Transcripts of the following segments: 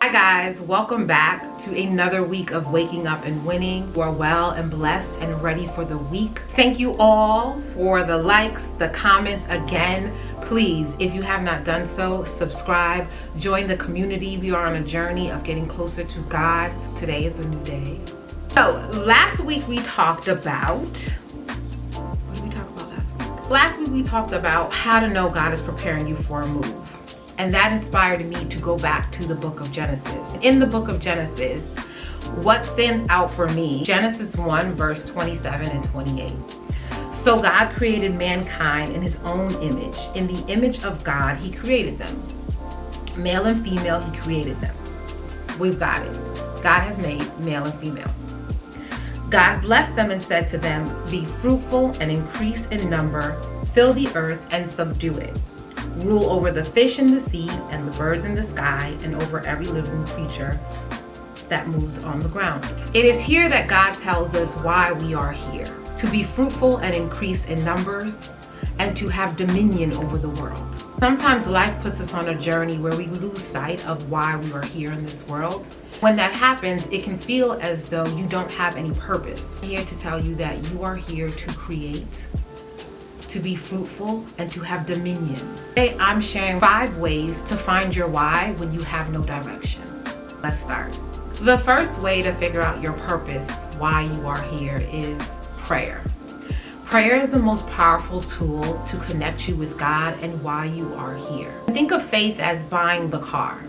Hi guys, welcome back to another week of Waking Up and Winning. You are well and blessed and ready for the week. Thank you all for the likes, the comments. Again, please, if you have not done so, subscribe, join the community. We are on a journey of getting closer to God. Today is a new day. So last week we talked about, what did we talk about last week? Last week we talked about how to know God is preparing you for a move. And that inspired me to go back to the book of Genesis. In the book of Genesis, what stands out for me, Genesis 1 verse 27 and 28. So God created mankind in his own image. In the image of God, he created them. Male and female, he created them. We've got it. God has made male and female. God blessed them and said to them, be fruitful and increase in number, fill the earth and subdue it. Rule over the fish in the sea and the birds in the sky and over every living creature that moves on the ground. It is here that God tells us why we are here. To be fruitful and increase in numbers and to have dominion over the world. Sometimes life puts us on a journey where we lose sight of why we are here in this world. When that happens, it can feel as though you don't have any purpose. I'm here to tell you that you are here to create, to be fruitful, and to have dominion. Today I'm sharing 5 ways to find your why when you have no direction. Let's start. The first way to figure out your purpose, why you are here, is prayer. Prayer is the most powerful tool to connect you with God and why you are here. Think of faith as buying the car.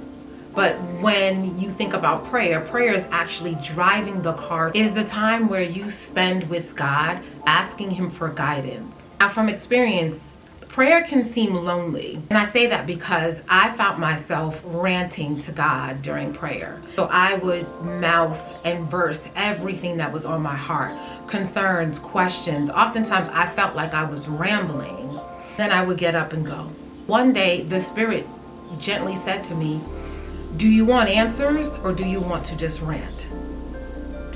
But when you think about prayer, prayer is actually driving the car. It is the time where you spend with God, asking him for guidance. Now, from experience, prayer can seem lonely. And I say that because I found myself ranting to God during prayer. So I would mouth and verse everything that was on my heart, concerns, questions. Oftentimes I felt like I was rambling. Then I would get up and go. One day, the Spirit gently said to me, do you want answers or do you want to just rant?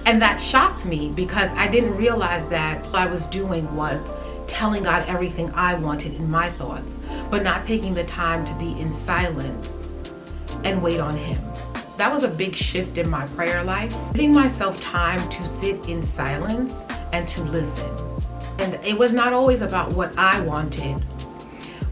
And that shocked me because I didn't realize that what I was doing was telling God everything I wanted in my thoughts, but not taking the time to be in silence and wait on him. That was a big shift in my prayer life, giving myself time to sit in silence and to listen. And it was not always about what I wanted,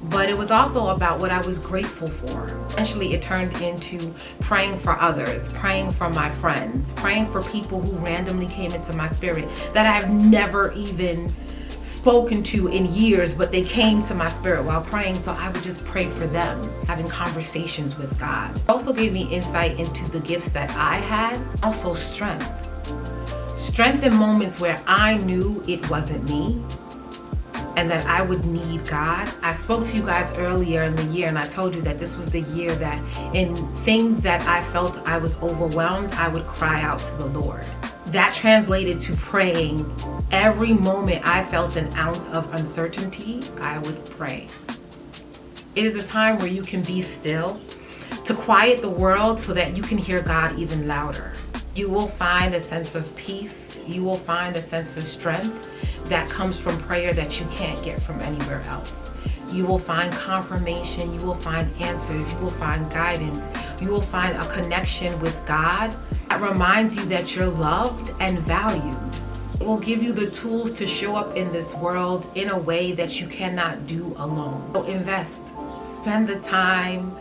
but it was also about what I was grateful for. Eventually it turned into praying for others, praying for my friends, praying for people who randomly came into my spirit that I have never even spoken to in years, but they came to my spirit while praying, so I would just pray for them, having conversations with God. It also gave me insight into the gifts that I had, also strength. Strength in moments where I knew it wasn't me, and that I would need God. I spoke to you guys earlier in the year and I told you that this was the year that in things that I felt I was overwhelmed, I would cry out to the Lord. That translated to praying. Every moment I felt an ounce of uncertainty, I would pray. It is a time where you can be still, to quiet the world so that you can hear God even louder. You will find a sense of peace. You will find a sense of strength that comes from prayer that you can't get from anywhere else. You will find confirmation, you will find answers, you will find guidance, you will find a connection with God that reminds you that you're loved and valued. It will give you the tools to show up in this world in a way that you cannot do alone. So invest, spend the time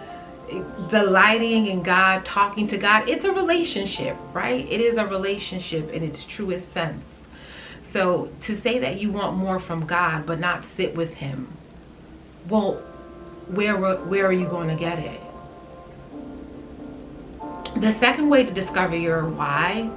delighting in God, talking to God. It's a relationship, right? It is a relationship in its truest sense. So to say that you want more from God but not sit with him, well, where are you going to get it? The second way to discover your why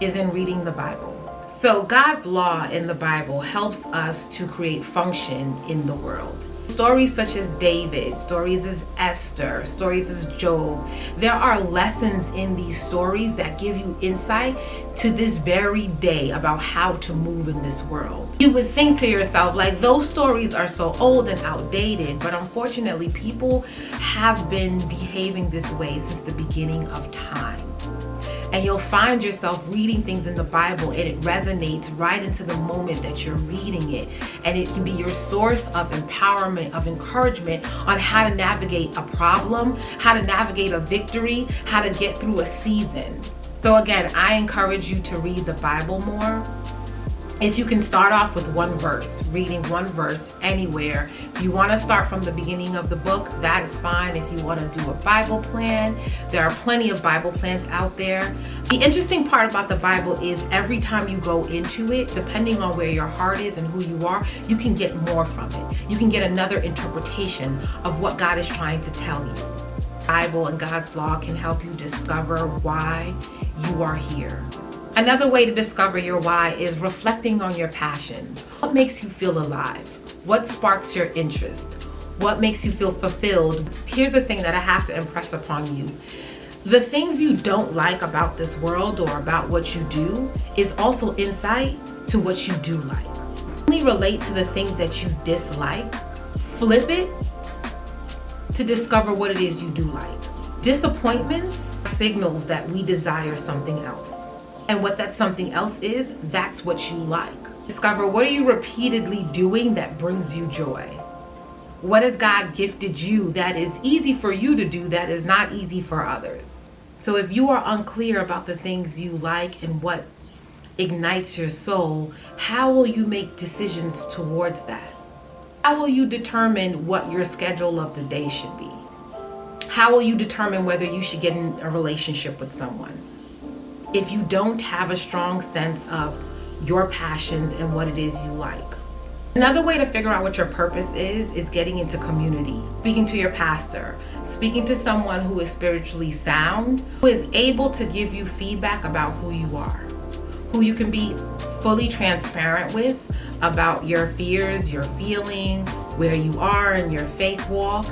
is in reading the Bible. So God's law in the Bible helps us to create function in the world. Stories such as David, stories as Esther, stories as Job, there are lessons in these stories that give you insight to this very day about how to move in this world. You would think to yourself, like, those stories are so old and outdated, but unfortunately people have been behaving this way since the beginning of time. And you'll find yourself reading things in the Bible and it resonates right into the moment that you're reading it. And it can be your source of empowerment, of encouragement on how to navigate a problem, how to navigate a victory, how to get through a season. So again, I encourage you to read the Bible more. If you can start off with one verse, reading one verse anywhere. If you want to start from the beginning of the book, that is fine. If you want to do a Bible plan, there are plenty of Bible plans out there. The interesting part about the Bible is every time you go into it, depending on where your heart is and who you are, you can get more from it. You can get another interpretation of what God is trying to tell you. The Bible and God's law can help you discover why you are here. Another way to discover your why is reflecting on your passions. What makes you feel alive? What sparks your interest? What makes you feel fulfilled? Here's the thing that I have to impress upon you. The things you don't like about this world or about what you do is also insight to what you do like. Only relate to the things that you dislike. Flip it to discover what it is you do like. Disappointments are signals that we desire something else. And what that something else is, that's what you like. Discover what are you repeatedly doing that brings you joy. What has God gifted you that is easy for you to do that is not easy for others? So if you are unclear about the things you like and what ignites your soul, how will you make decisions towards that? How will you determine what your schedule of the day should be? How will you determine whether you should get in a relationship with someone? If you don't have a strong sense of your passions and what it is you like. Another way to figure out what your purpose is getting into community, speaking to your pastor, speaking to someone who is spiritually sound, who is able to give you feedback about who you are, who you can be fully transparent with about your fears, your feeling, where you are in your faith walk,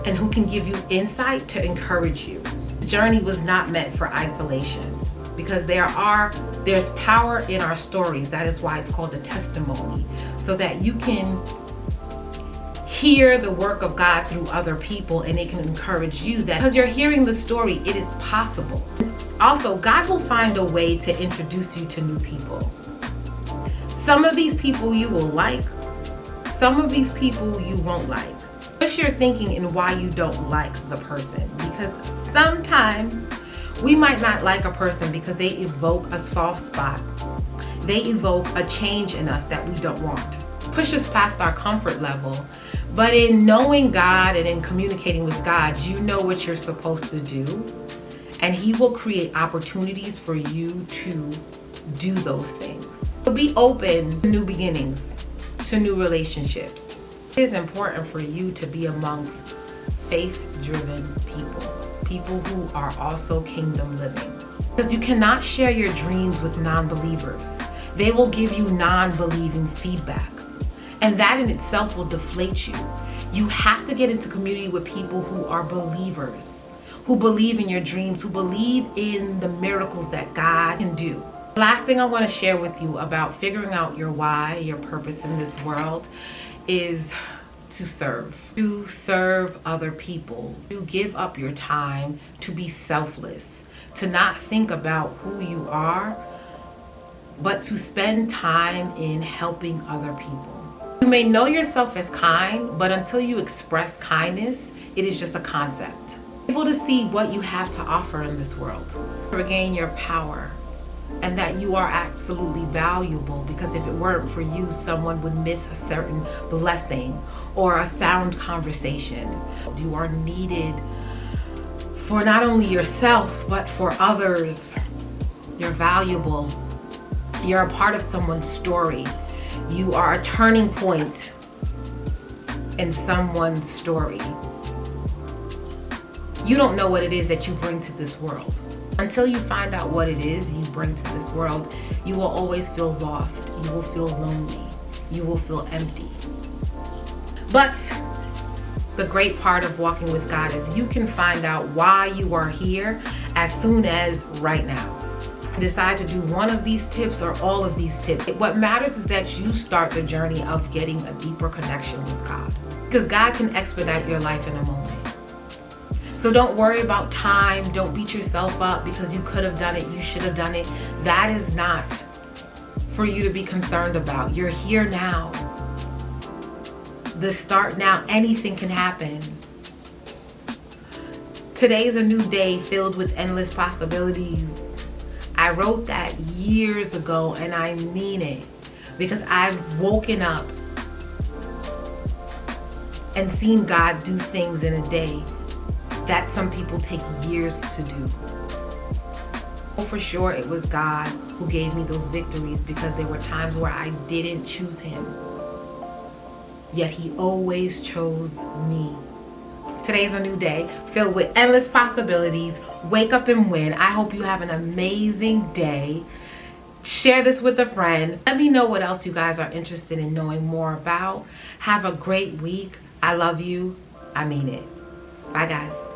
and who can give you insight to encourage you. The journey was not meant for isolation. Because there's power in our stories. That is why it's called a testimony. So that you can hear the work of God through other people and it can encourage you that because you're hearing the story, it is possible. Also, God will find a way to introduce you to new people. Some of these people you will like, some of these people you won't like. What's your thinking in why you don't like the person? Because sometimes we might not like a person because they evoke a soft spot. They evoke a change in us that we don't want. Push us past our comfort level. But in knowing God and in communicating with God, you know what you're supposed to do. And He will create opportunities for you to do those things. So be open to new beginnings, to new relationships. It is important for you to be amongst faith-driven people who are also kingdom living. Because you cannot share your dreams with non-believers. They will give you non-believing feedback. And that in itself will deflate you. You have to get into community with people who are believers, who believe in your dreams, who believe in the miracles that God can do. Last thing I want to share with you about figuring out your why, your purpose in this world is to serve other people, to give up your time, to be selfless, to not think about who you are, but to spend time in helping other people. You may know yourself as kind, but until you express kindness, it is just a concept. Able to see what you have to offer in this world, regain your power, and that you are absolutely valuable, because if it weren't for you, someone would miss a certain blessing or a sound conversation. You are needed for not only yourself, but for others. You're valuable. You're a part of someone's story. You are a turning point in someone's story. You don't know what it is that you bring to this world. Until you find out what it is you bring to this world, you will always feel lost. You will feel lonely. You will feel empty. But the great part of walking with God is you can find out why you are here as soon as right now. Decide to do one of these tips or all of these tips. What matters is that you start the journey of getting a deeper connection with God, because God can expedite your life in a moment. So don't worry about time. Don't beat yourself up because you could have done it, you should have done it. That is not for you to be concerned about. You're here now. The start now. Anything can happen. Today's a new day filled with endless possibilities. I wrote that years ago and I mean it because I've woken up and seen God do things in a day that some people take years to do. For sure it was God who gave me those victories because there were times where I didn't choose him. Yet he always chose me. Today's a new day filled with endless possibilities. Wake up and win. I hope you have an amazing day. Share this with a friend. Let me know what else you guys are interested in knowing more about. Have a great week. I love you. I mean it. Bye, guys.